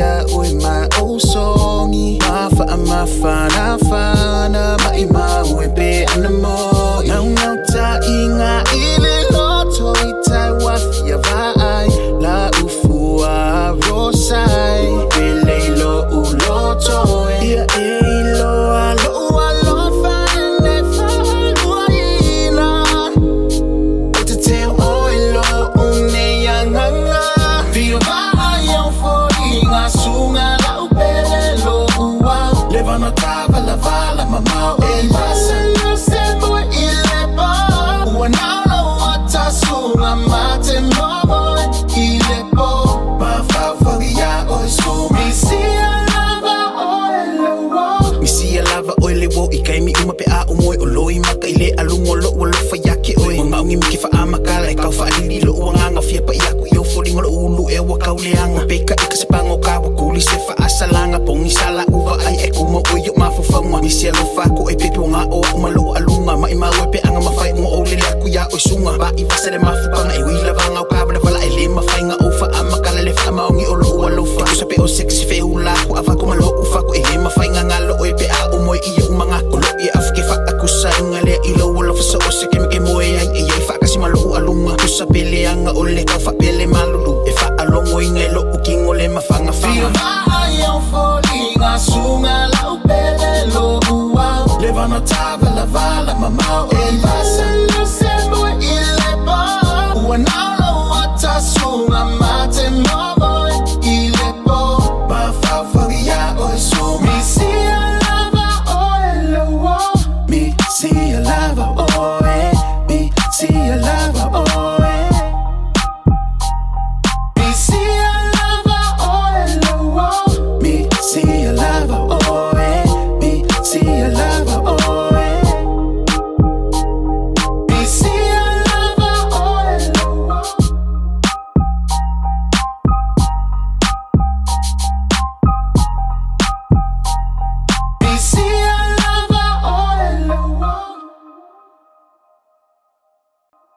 Misia Oe my old songy. Mafana Ma'ima Oe be anamo. Now ta inga ile loto itai wafia vai. La ufua rosai. Bele lo uloto. Ia ilo alo fane faluaina. Otate oilo une yanganga. Vio vai for inga sunga la upele lo ua. Levano tava la vala mama e basa. No sebo ilepo. Wanalo wata sunga mate momo ilepo. Mafavia o su Misia lava oile wo ikai mi uma pe a umoi oloi maka ile alungolo walo fa yake oi mga ungi miki fa amakala ikaw fa alili lo uanga fia pa iaku yo fo lingolo ulu e wa kauleanga peka ikasepango ka wakuli se fa asalanga pongi sala uva ai e kuma oyo mafufanga Misia lo fa ko e pepe nga o umalo alunga ma ima wepe anga mafai mo ole aku ya o sunga ba ivasele mafupanga e wila banga o kabla fala ele mafai nga o fa amakala le fa maungi olo walo fa sape o sexy fe hula ko ava ko malo ufa ko ele mafai nga ngalo o pe a umoy iyo mga kulo i afke fa ako sa ngale ilo wala fa sa ose kemike moy ay ay fa kasi malo alunga ko sa pele anga ole ka fa pele malulu e fa alongoy ngelo uking ole mafanga fa ayaw falling asunga la pele lo uwa levano tava la vala mama e